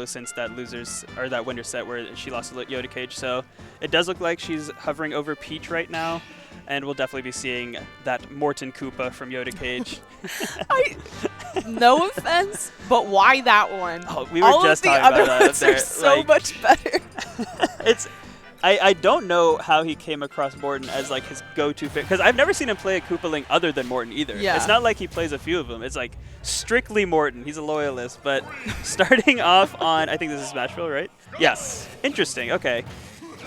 combo since that that winner set where she lost to Yoda Cage. So it does look like she's hovering over Peach right now, and we'll definitely be seeing that Morton Koopa from Yoda Cage. No offense, but why that one? Oh, we were All just of the talking other about ones that. are so much better. I don't know how he came across Morton as like his go-to fit, because I've never seen him play a Koopaling other than Morton either. Yeah. It's not like he plays a few of them. It's like strictly Morton. He's a loyalist. But starting off on, I think this is Smashville, right? Yes. Yeah. Interesting. Okay.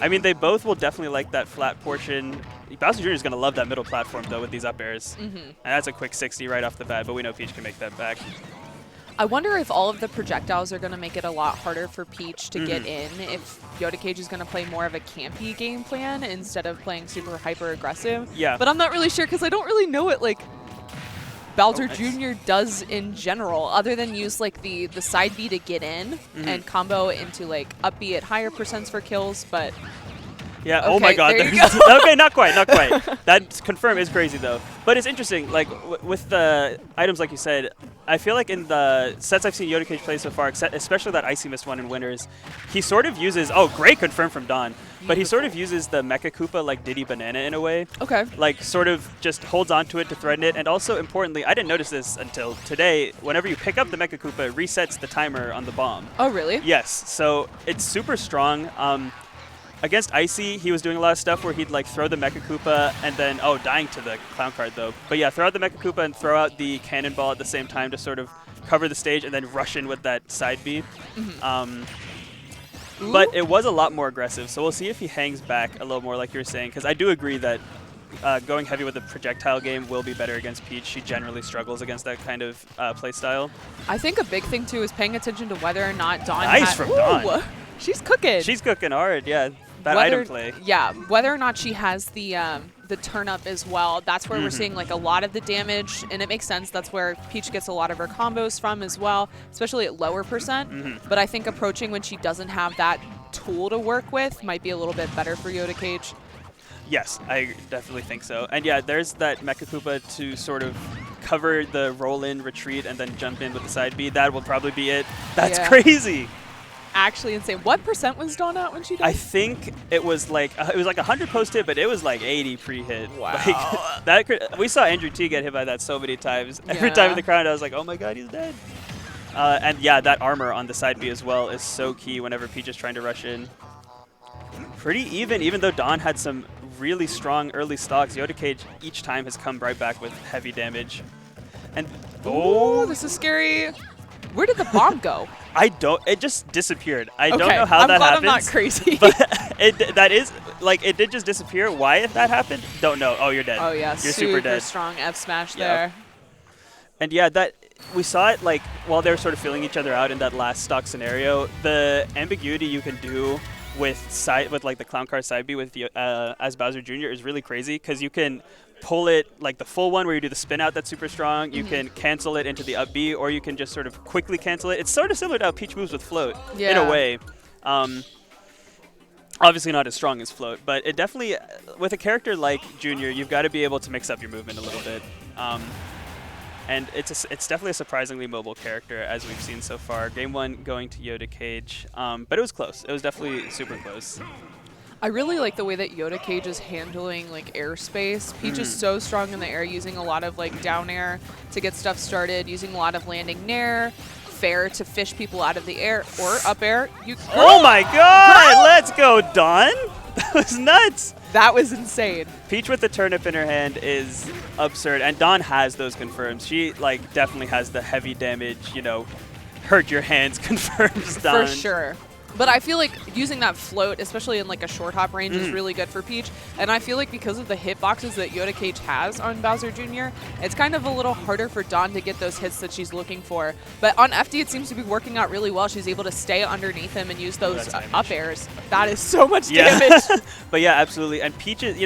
I mean, they both will definitely like that flat portion. Bowser Jr. is going to love that middle platform, though, with these up airs. And that's a quick 60 right off the bat, but we know Peach can make that back. I wonder if all of the projectiles are going to make it a lot harder for Peach to get in, if Yoda Cage is going to play more of a campy game plan instead of playing super hyper-aggressive. Yeah. But I'm not really sure because I don't really know what, like, Bowser nice. Jr. does in general, other than use, like, the side B to get in and combo into, like, up B at higher percents for kills, but... Yeah, okay, oh my god. Okay, not quite. That confirm is crazy, though. But it's interesting, like, with the items, like you said, I feel like in the sets I've seen Yoda Cage play so far, especially that IcyMist one in Winners, he sort of uses, oh, great confirm from Don, but he sort of uses the Mecha Koopa like Diddy Banana in a way. Okay. Like, sort of just holds onto it to threaten it, and also, importantly, I didn't notice this until today, whenever you pick up the Mecha Koopa, it resets the timer on the bomb. Oh, really? Yes, so it's super strong. Against Icy, he was doing a lot of stuff where he'd like throw the Mecha Koopa and then, dying to the clown card though. But yeah, throw out the Mecha Koopa and throw out the cannonball at the same time to sort of cover the stage and then rush in with that side B. But it was a lot more aggressive, so we'll see if he hangs back a little more like you were saying, because I do agree that going heavy with the projectile game will be better against Peach. She generally struggles against that kind of play style. I think a big thing too is paying attention to whether or not Dawn Nice from Dawn. She's cooking. She's cooking hard, yeah. That item play. Yeah, whether or not she has the turn up as well, that's where we're seeing like a lot of the damage, and it makes sense. That's where Peach gets a lot of her combos from as well, especially at lower percent. But I think approaching when she doesn't have that tool to work with might be a little bit better for Yoda Cage. Yes, I definitely think so. And yeah, there's that Mecha Koopa to sort of cover the roll-in, retreat, and then jump in with the side B. That will probably be it. That's crazy. Actually insane. What percent was Dawn at when she did? I think it was like 100 post-hit, but it was like 80 pre-hit. Wow. Like, we saw AndrewT get hit by that so many times. Every time in the crowd, I was like, oh my god, he's dead. And yeah, that armor on the side B as well is so key whenever Peach is trying to rush in. Pretty even though Dawn had some really strong early stocks, Yoda Cage each time has come right back with heavy damage. And oh, this is scary. Where did the bomb go? It just disappeared. I don't know how I'm that glad happens. I'm not crazy. But it did just disappear. Why that happened? Don't know. Oh, you're dead. Oh yeah, you're super dead. Strong F smash there. And yeah, that we saw it like while they were sort of feeling each other out in that last stock scenario. The ambiguity you can do with like the clown car side B with as Bowser Jr. is really crazy, because you can pull it like the full one where you do the spin out that's super strong. You can cancel it into the up B, or you can just sort of quickly cancel it. It's sort of similar to how Peach moves with float in a way. Obviously not as strong as float, but it definitely, with a character like Junior, you've got to be able to mix up your movement a little bit. And it's definitely a surprisingly mobile character, as we've seen so far. Game 1 going to Yoda Cage, but it was close. It was definitely super close. I really like the way that Yoda Cage is handling like airspace. Peach is so strong in the air, using a lot of like down air to get stuff started, using a lot of landing nair, fair to fish people out of the air, or up air. Oh my god! Let's go, Dawn! That was nuts! That was insane. Peach with the turnip in her hand is absurd, and Dawn has those confirms. She like definitely has the heavy damage, hurt your hands confirms Dawn. For sure. But I feel like using that float, especially in like a short hop range, is really good for Peach. And I feel like because of the hitboxes that Yoda Cage has on Bowser Jr., it's kind of a little harder for Dawn to get those hits that she's looking for. But on FD, it seems to be working out really well. She's able to stay underneath him and use those up airs. That is so much damage. But yeah, absolutely. And Peach is,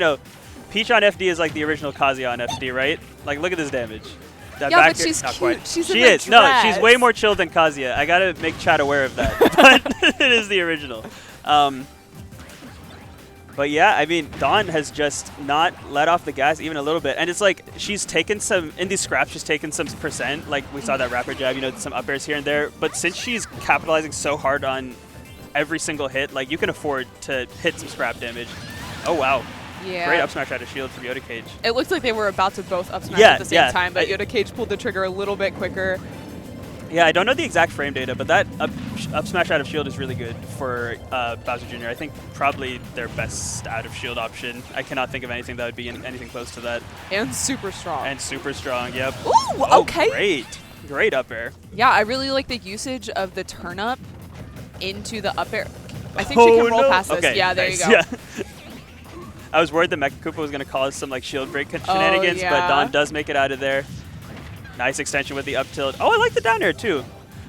Peach on FD is like the original Kazuya on FD, right? Like, look at this damage. That yeah, back but she's not cute. Quite. She's she in is. the No, dress. she's way more chill than Kazuya. I gotta make chat aware of that. But it is the original. But yeah, I mean, Dawn has just not let off the gas even a little bit. And it's like she's taken some, in these scraps, she's taken some percent. Like we saw that rapid jab, you know, some up airs here and there. But since she's capitalizing so hard on every single hit, like you can afford to hit some scrap damage. Oh, wow. Yeah. Great up smash out of shield from Yoda Cage. It looks like they were about to both up smash at the same time, but Yoda Cage pulled the trigger a little bit quicker. Yeah, I don't know the exact frame data, but that up smash out of shield is really good for Bowser Jr. I think probably their best out of shield option. I cannot think of anything that would be anything close to that. And super strong. And super strong, yep. Ooh, oh, okay. Great. Great up air. Yeah, I really like the usage of the turn up into the up air. I think she can roll past this. Okay, yeah, there nice. you go. Yeah. I was worried that Mecha Koopa was going to cause some like shield break shenanigans, but Dawn does make it out of there. Nice extension with the up tilt. Oh, I like the down air too.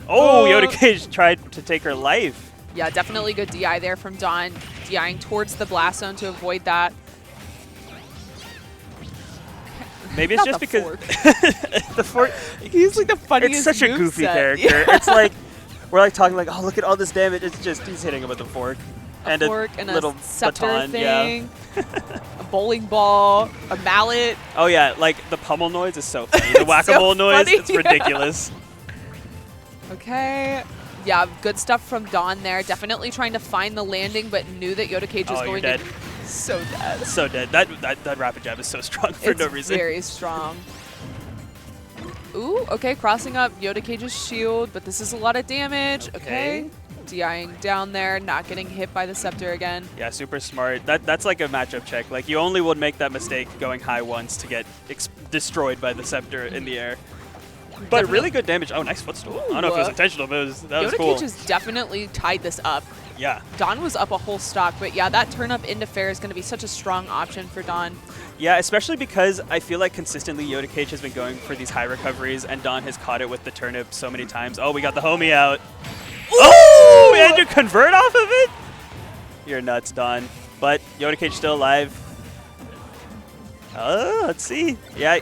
Oh, Yoda Cage tried to take her life. Yeah, definitely good DI there from Dawn, DIing towards the blast zone to avoid that. Maybe it's just because the fork. He's like the funniest. It's such a goofy character. Yeah. It's like we're like talking like, oh, look at all this damage. It's just he's hitting him with a fork. A fork and little a scepter baton, thing, a bowling ball, a mallet. Oh yeah, like the pummel noise is so funny. The whack-a-mole noise, it's ridiculous. Okay. Yeah, good stuff from Dawn there. Definitely trying to find the landing, but knew that Yoda Cage was going dead. to... So dead. So dead. That rapid jab is so strong for no reason. It's very strong. Ooh, okay, crossing up Yoda Cage's shield, but this is a lot of damage. Okay. DIing down there, not getting hit by the scepter again. Yeah, super smart. That's like a matchup check. Like you only would make that mistake going high once to get destroyed by the scepter in the air. But really good damage. Oh, nice footstool. I don't know if it was intentional, but that was cool. Yoda Cage has definitely tied this up. Yeah. Dawn was up a whole stock, but yeah, that turn up into fair is going to be such a strong option for Dawn. Yeah, especially because I feel like consistently Yoda Cage has been going for these high recoveries, and Dawn has caught it with the turnip so many times. Oh, we got the homie out. Oh, and you convert off of it? You're nuts, Dawn. But Yoda Cage still alive. Let's see. Yeah.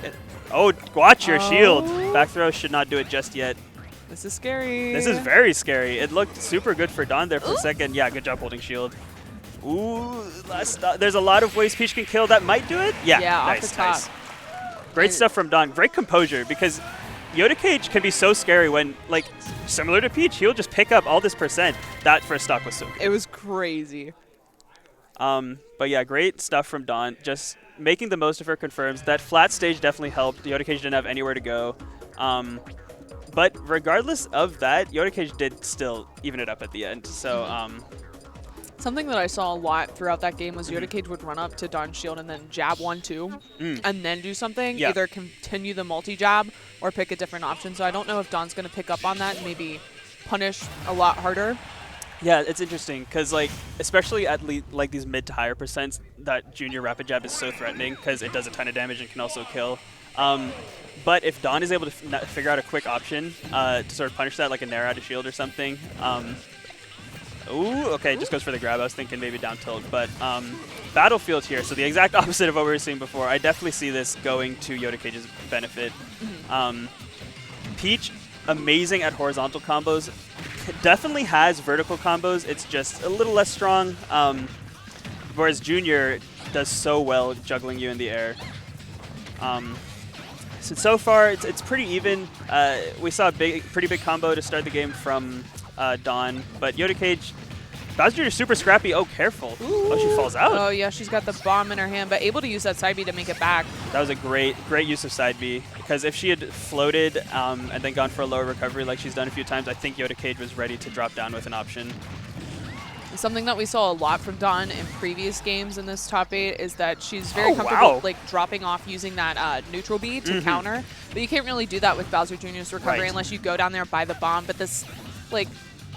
Oh, watch your shield. Back throw should not do it just yet. This is scary. This is very scary. It looked super good for Dawn there for a second. Yeah, good job holding shield. Ooh, there's a lot of ways Peach can kill. That might do it. Yeah, nice, off the top. Nice. Great stuff from Dawn. Great composure because Yoda Cage can be so scary when, like, similar to Peach, he'll just pick up all this percent. That first stock was so good. It was crazy. But yeah, great stuff from Dawn. Just making the most of her confirms. That flat stage definitely helped. Yoda Cage didn't have anywhere to go. But regardless of that, Yoda Cage did still even it up at the end. So, something that I saw a lot throughout that game was Yoda Cage would run up to Dawn's shield and then jab 1-2 and then do something. Yeah. Either continue the multi-jab or pick a different option. So I don't know if Dawn's going to pick up on that and maybe punish a lot harder. Yeah, it's interesting because, like, especially at like these mid to higher percents, that junior rapid jab is so threatening because it does a ton of damage and can also kill. But if Dawn is able to figure out a quick option to sort of punish that, like a Nair out of shield or something. Ooh, okay, just goes for the grab. I was thinking maybe down tilt, but Battlefield here, so the exact opposite of what we were seeing before. I definitely see this going to Yoda Cage's benefit. Peach, amazing at horizontal combos. Definitely has vertical combos. It's just a little less strong. Whereas Junior does so well juggling you in the air. So far, it's pretty even. We saw a pretty big combo to start the game from Dawn, but Yoda Cage, Bowser Jr. is super scrappy. Oh, careful. Ooh. Oh, she falls out. Oh, yeah, she's got the bomb in her hand, but able to use that side B to make it back. That was a great use of side B, because if she had floated and then gone for a lower recovery like she's done a few times, I think Yoda Cage was ready to drop down with an option. Something that we saw a lot from Dawn in previous games in this top 8 is that she's very comfortable like dropping off using that neutral B to counter, but you can't really do that with Bowser Jr.'s recovery unless you go down there and buy the bomb, but this, like,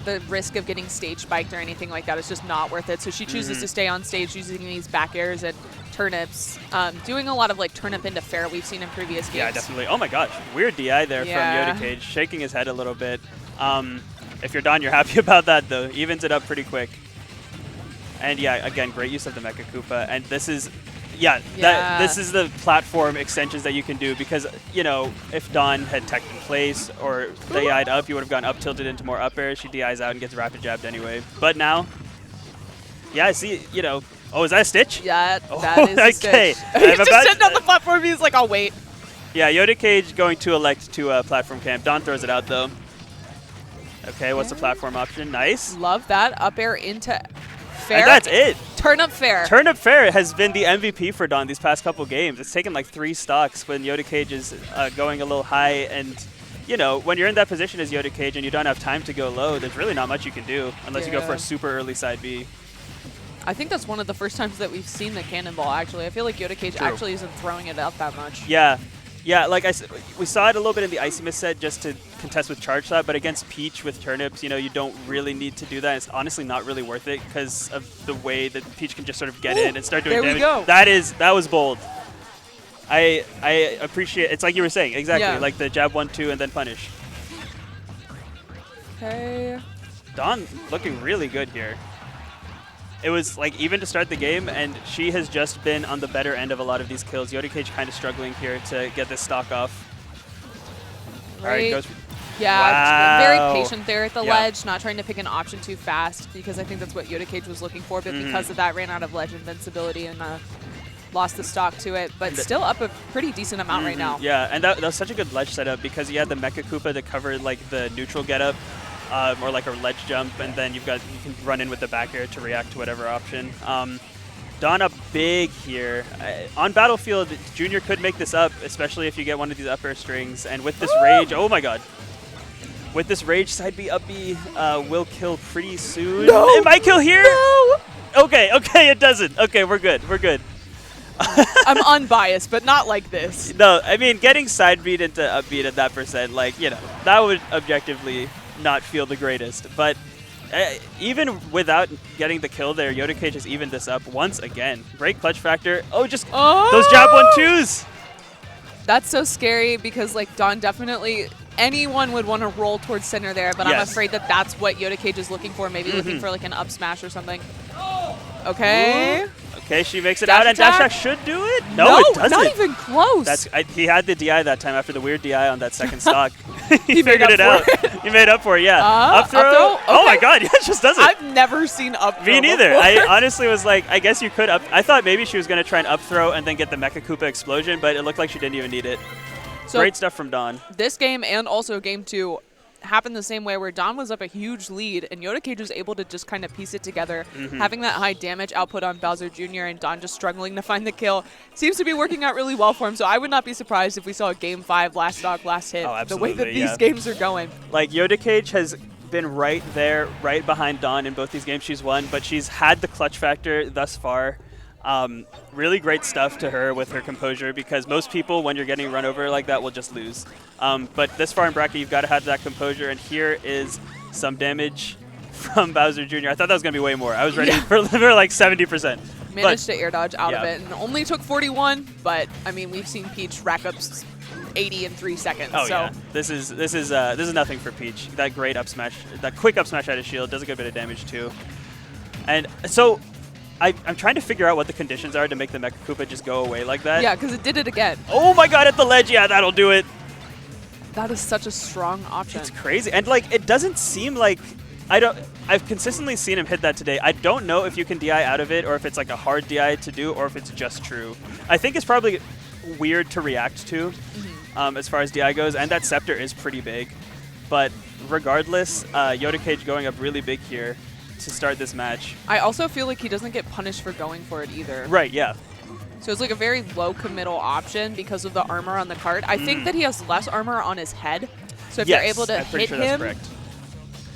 the risk of getting stage spiked or anything like that is just not worth it. So she chooses to stay on stage using these back airs and turnips, doing a lot of like turnip into fair we've seen in previous games. Yeah, definitely. Oh my gosh, weird DI there from Yoda Cage, shaking his head a little bit. If you're Dawn, you're happy about that though. Evens it up pretty quick. And yeah, again, great use of the Mecha Koopa. And this is, this is the platform extensions that you can do because, you know, if Dawn had teched in place or DI'd up, you would have gone up tilted into more up air. She DIs out and gets rapid jabbed anyway. But now, yeah, I see, you know, Oh, is that a Stitch? Yeah, Oh, that is a okay. Stitch. He's just sitting on the platform. He's like, I'll wait. Yeah, Yoda Cage going to elect to platform camp. Dawn throws it out, though. Okay, what's the platform option? Nice. Love that. Up air into fair. And that's it. Turn up fair. Turn up fair has been the MVP for Dawn these past couple games. It's taken like 3 stocks when Yoda Cage is going a little high. And, you know, when you're in that position as Yoda Cage and you don't have time to go low, there's really not much you can do unless you go for a super early side B. I think that's one of the first times that we've seen the cannonball, actually. I feel like Yoda Cage actually isn't throwing it out that much. Yeah. Yeah, like I said, we saw it a little bit in the IcyMist set just to contest with charge shot, but against Peach with turnips, you know, you don't really need to do that. It's honestly not really worth it because of the way that Peach can just sort of get in and start doing damage. There we go. That was bold. I appreciate it's like you were saying, exactly, like the jab 1-2 and then punish. Okay. Dawn looking really good here. It was like even to start the game, and she has just been on the better end of a lot of these kills. Yoda Cage kind of struggling here to get this stock off. Right. All right, goes. Yeah, Wow. very patient there at the ledge, not trying to pick an option too fast, because I think that's what Yoda Cage was looking for, but because of that ran out of ledge invincibility and lost the stock to it, but still up a pretty decent amount right now. Yeah, and that was such a good ledge setup because you had the Mecha Koopa that covered like the neutral getup. Or like a ledge jump, and then you can run in with the back air to react to whatever option. Dawn up big here. On Battlefield, Junior could make this up, especially if you get one of these up air strings. And with this rage, oh my god. With this rage, side B, up B will kill pretty soon. No! It might kill here? No! Okay, it doesn't. Okay, we're good. I'm unbiased, but not like this. No, I mean, getting side beat into up beat at that percent, like, you know, that would objectively not feel the greatest. But even without getting the kill there, Yoda Cage has evened this up once again. Great clutch factor. Oh, just those jab 1-2s. That's so scary because, like, Dawn definitely, anyone would want to roll towards center there, but I'm afraid that that's what Yoda Cage is looking for, maybe looking for, like, an up smash or something. Okay. Ooh. Okay, she makes it Dash out, and attack? Dash should do it? No, it doesn't. Not even close. He had the DI that time after the weird DI on that second stock. He figured it out. He made up for it, yeah. Up throw. Okay. Oh my god, yeah, it just doesn't. I've never seen up throw Me neither. before. I honestly was like, I guess you could up. I thought maybe she was going to try and up throw and then get the Mecha Koopa explosion, but it looked like she didn't even need it. So great stuff from Dawn. This game and also game 2 happened the same way, where Dawn was up a huge lead and Yoda Cage was able to just kind of piece it together. Having that high damage output on Bowser Jr. and Dawn just struggling to find the kill seems to be working out really well for him, so I would not be surprised if we saw a game 5 last stock, last hit, the way that these games are going. Like, Yoda Cage has been right there, right behind Dawn in both these games she's won, but she's had the clutch factor thus far. Really great stuff to her with her composure, because most people, when you're getting run over like that, will just lose. But this far in bracket, you've got to have that composure, and here is some damage from Bowser Jr. I thought that was going to be way more. I was ready for like 70%. Managed to air dodge out of it, and only took 41, but I mean, we've seen Peach rack up 80 in 3 seconds. Oh so. yeah, this is nothing for Peach. That great up smash, that quick up smash out of shield does a good bit of damage too. And so I'm trying to figure out what the conditions are to make the Mecha Koopa just go away like that. Yeah, because it did it again. Oh my god, at the ledge, yeah, that'll do it. That is such a strong option. It's crazy, and like it doesn't seem like I've consistently seen him hit that today. I don't know if you can DI out of it, or if it's like a hard DI to do, or if it's just true. I think it's probably weird to react to as far as DI goes, and that scepter is pretty big. But regardless, Yoda Cage going up really big here to start this match. I also feel like he doesn't get punished for going for it either. Right, yeah. So it's like a very low committal option because of the armor on the card. I think that he has less armor on his head. So if you're able to hit him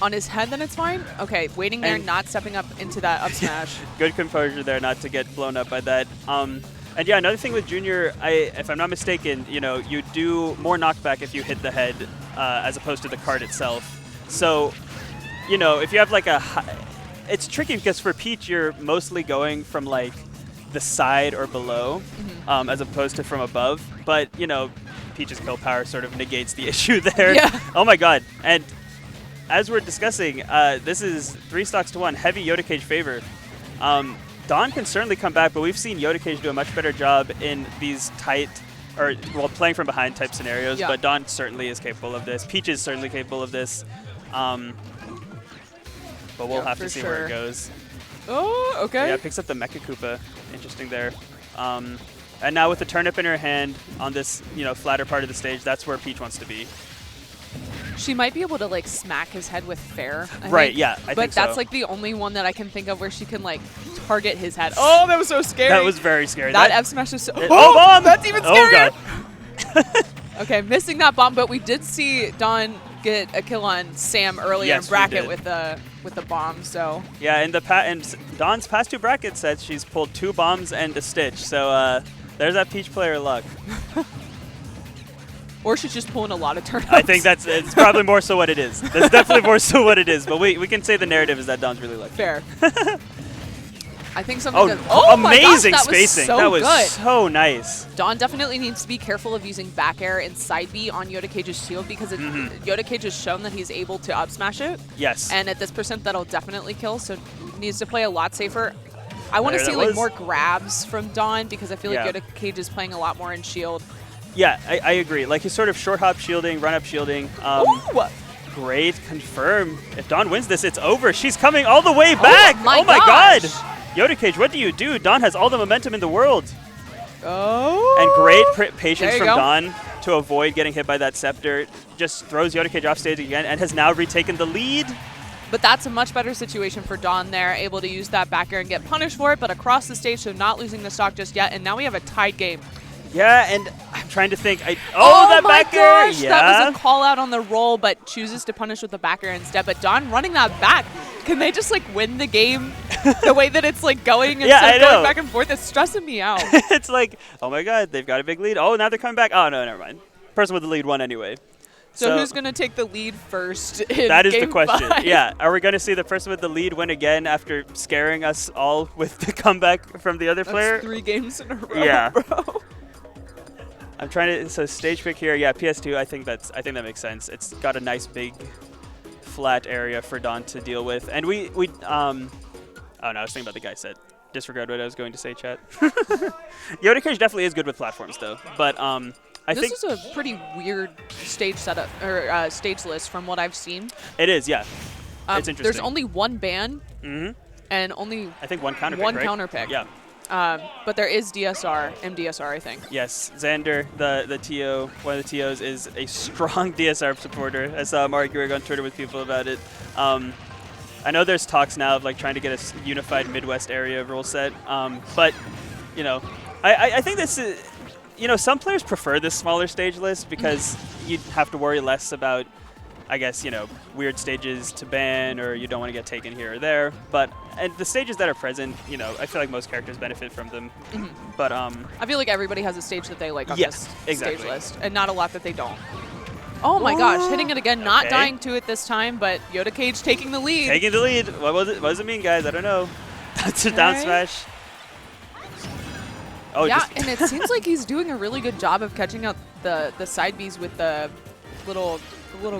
on his head, then it's fine. Okay, waiting there, not stepping up into that up smash. Good composure there not to get blown up by that. And yeah, another thing with Junior, if I'm not mistaken, you know, you do more knockback if you hit the head as opposed to the card itself. So, you know, if you have like it's tricky because for Peach, you're mostly going from like the side or below as opposed to from above. But, you know, Peach's kill power sort of negates the issue there. Yeah. Oh my god. And as we're discussing, this is 3 stocks to 1, heavy Yoda Cage favor. Dawn can certainly come back, but we've seen Yoda Cage do a much better job in these tight, or well, playing from behind type scenarios, but Dawn certainly is capable of this. Peach is certainly capable of this. But we'll have to see where it goes. Oh, okay. Yeah, picks up the Mecha Koopa. Interesting there. And now with the turnip in her hand on this, flatter part of the stage, that's where Peach wants to be. She might be able to like smack his head with fair. I Right, think. yeah, I but think so. that's like the only one that I can think of where she can like target his head. Oh, that was so scary. That was very scary. That F smash is so. Oh, bomb! That's even scarier. Oh, God. Okay, missing that bomb, but we did see Dawn get a kill on Sam earlier in bracket with the bomb. So yeah, and Dawn's past 2 bracket sets, she's pulled 2 bombs and a Stitch. So there's that Peach player luck. Or she's just pulling a lot of turnips. I think it's probably more so what it is. That's definitely more so what it is. But we can say the narrative is that Dawn's really lucky. Fair. I think something. Amazing my gosh, spacing! That was good. So nice. Dawn definitely needs to be careful of using back air and side B on Yoda Cage's shield because Yoda Cage has shown that he's able to up smash it. Yes. And at this percent, that'll definitely kill. So needs to play a lot safer. I want to see like more grabs from Dawn because I feel like Yoda Cage is playing a lot more in shield. Yeah, I agree. Like his sort of short hop shielding, run up shielding. Great, confirm. If Dawn wins this, it's over. She's coming all the way back. Oh my God. Yoda Cage, what do you do? Dawn has all the momentum in the world. Oh. And great patience from Dawn to avoid getting hit by that scepter. Just throws Yoda Cage off stage again and has now retaken the lead. But that's a much better situation for Dawn there, able to use that back air and get punished for it, but across the stage, so not losing the stock just yet. And now we have a tied game. Yeah, and I'm trying to think. That back air! Yeah. That was a call out on the roll, but chooses to punish with the back air instead. But Dawn running that back, can they just like win the game the way that it's like going instead of going back and forth? It's stressing me out. It's like, oh my God, they've got a big lead. Oh, now they're coming back. Oh, no, never mind. Person with the lead won anyway. So who's going to take the lead first in That is game the question. 5? Yeah. Are we going to see the person with the lead win again after scaring us all with the comeback from the other player? That's 3 games in a row, yeah. bro. I'm trying to, so stage pick here. Yeah, PS2, I think that makes sense. It's got a nice big flat area for Dawn to deal with. And oh no, I was thinking about the Geist set. Disregard what I was going to say, chat. Yoda Cage definitely is good with platforms though. But I think this is a pretty weird stage setup or stage list from what I've seen. It is, yeah. It's interesting. There's only one ban and only I think one counter pick, one right? counter pick. Yeah. But there is DSR, MDSR, I think. Yes, Xander, the TO, one of the TOs, is a strong DSR supporter. I saw Mark Greg on Twitter with people about it. I know there's talks now of like trying to get a unified Midwest area rule set, but I think this is, some players prefer this smaller stage list because you have to worry less about, I guess, weird stages to ban or you don't want to get taken here or there. But and the stages that are present, I feel like most characters benefit from them. But I feel like everybody has a stage that they like on this stage list and not a lot that they don't. Oh my gosh, hitting it again, not dying to it this time, but Yoda Cage taking the lead. Taking the lead. What does it mean, guys? I don't know. That's a down smash. Oh, yeah, and it seems like he's doing a really good job of catching out the side Bs with the little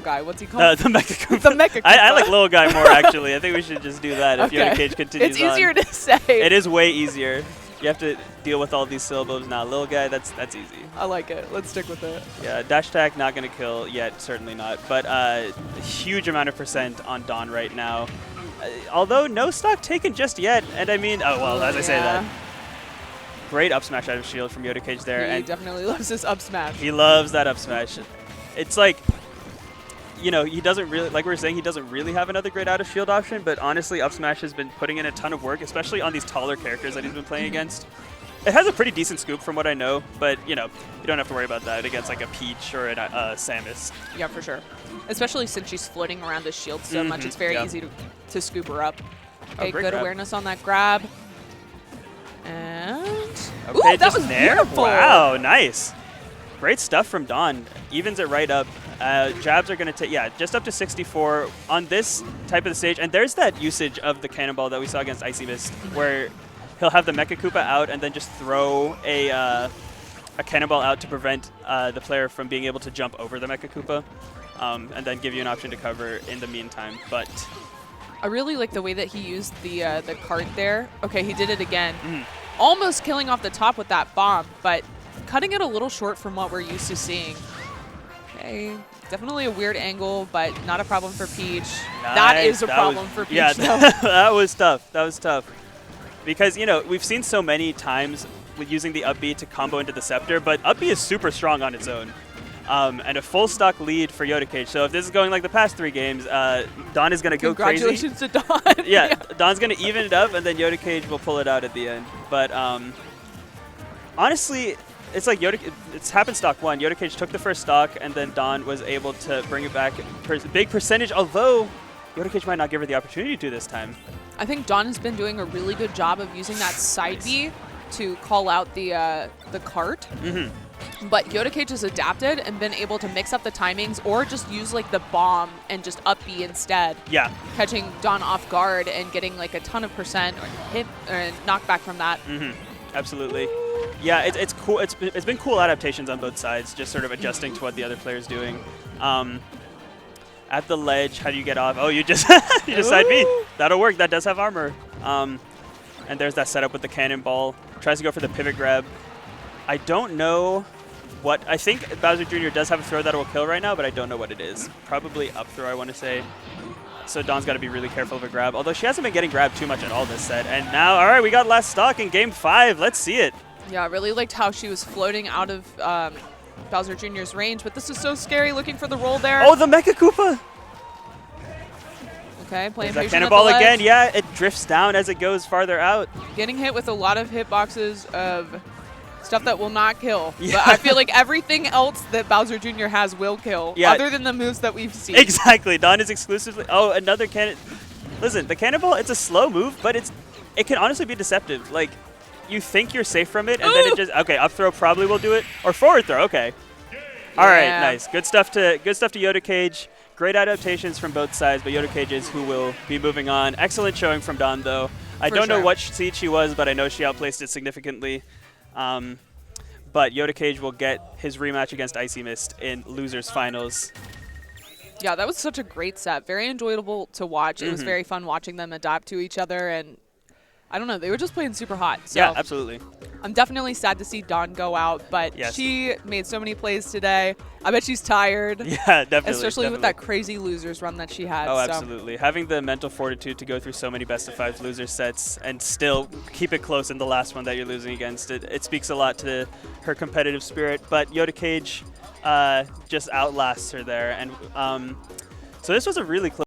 guy. What's he called? The Mecha Koopa. The Mecha Koopa. I like little guy more, actually. I think we should just do that if Yoda Cage continues It's easier to say. It is way easier. You have to deal with all these syllables now. Little guy, that's easy. I like it. Let's stick with it. Yeah, dash attack not going to kill yet, certainly not. But a huge amount of percent on Dawn right now. Although no stock taken just yet. And I mean, as I say that. Great up smash out of shield from Yoda Cage there. He definitely loves his up smash. He loves that up smash. It's like, he doesn't really, like we were saying, he doesn't really have another great out of shield option, but honestly, up smash has been putting in a ton of work, especially on these taller characters that he's been playing against. It has a pretty decent scoop from what I know, but, you don't have to worry about that against like a Peach or a Samus. Yeah, for sure. Especially since she's floating around the shield so much, it's very easy to scoop her up. Okay, good awareness on that grab. And okay, that was beautiful. Wow, nice. Great stuff from Dawn. Evens it right up. Jabs are going to take, just up to 64 on this type of the stage. And there's that usage of the cannonball that we saw against IcyMist, where he'll have the Mecha Koopa out and then just throw a cannonball out to prevent the player from being able to jump over the Mecha Koopa, and then give you an option to cover in the meantime. But I really like the way that he used the cart there. Okay, he did it again. Almost killing off the top with that bomb, but cutting it a little short from what we're used to seeing. Okay, Definitely a weird angle, but not a problem for Peach. Nice. That is a problem for Peach, yeah, though. that was tough. That was tough. Because, you know, we've seen so many times with using the up B to combo into the Scepter, but up B is super strong on its own. And a full stock lead for Yoda Cage. So if this is going like the past 3 games, Dawn is going to go crazy. Congratulations to Dawn. Yeah, Dawn's going to even it up, and then Yoda Cage will pull it out at the end. But honestly, it's like it's happened stock 1. Yoda Cage took the first stock, and then Dawn was able to bring it back big percentage, although Yoda Cage might not give her the opportunity to this time. I think Dawn has been doing a really good job of using that side B to call out the cart. But Yoda Cage has adapted and been able to mix up the timings or just use like the bomb and just up B instead. Yeah. Catching Dawn off guard and getting like a ton of percent or hit or knockback from that. Absolutely. Yeah, it's cool. It's been cool adaptations on both sides, just sort of adjusting to what the other player's doing. At the ledge, how do you get off? Oh, you just side B. That'll work. That does have armor. And there's that setup with the cannonball. Tries to go for the pivot grab. I don't know what. I think Bowser Jr. does have a throw that will kill right now, but I don't know what it is. Probably up throw, I want to say. So Dawn's got to be really careful of a grab, although she hasn't been getting grabbed too much at all this set. And now, all right, we got last stock in Game 5. Let's see it. Yeah, I really liked how she was floating out of Bowser Jr.'s range, but this is so scary looking for the roll there. Oh, the Mecha Koopa! Okay, playing that patient cannonball at the ledge. again. Yeah, it drifts down as it goes farther out. Getting hit with a lot of hitboxes of stuff that will not kill. Yeah. But I feel like everything else that Bowser Jr. has will kill, Yeah. other than the moves that we've seen. Exactly. Dawn is exclusively. Oh, another cannon. Listen, the cannonball, it's a slow move, but it can honestly be deceptive. Like, you think you're safe from it, and then it just. Okay, up throw probably will do it. Or forward throw, okay. All right, nice. Good stuff to Yoda Cage. Great adaptations from both sides, but Yoda Cage is who will be moving on. Excellent showing from Dawn, though. I don't know what seed she was, but I know she outplaced it significantly. But Yoda Cage will get his rematch against IcyMist in Losers Finals. Yeah, that was such a great set. Very enjoyable to watch. It was very fun watching them adapt to each other, and I don't know, they were just playing super hot. So Yeah, absolutely. I'm definitely sad to see Dawn go out, but she made so many plays today. I bet she's tired. Yeah, definitely. Especially with that crazy losers run that she had. Oh, absolutely. Having the mental fortitude to go through so many best-of-5 loser sets and still keep it close in the last one that you're losing against, it speaks a lot to her competitive spirit. But Yoda Cage just outlasts her there. And so this was a really close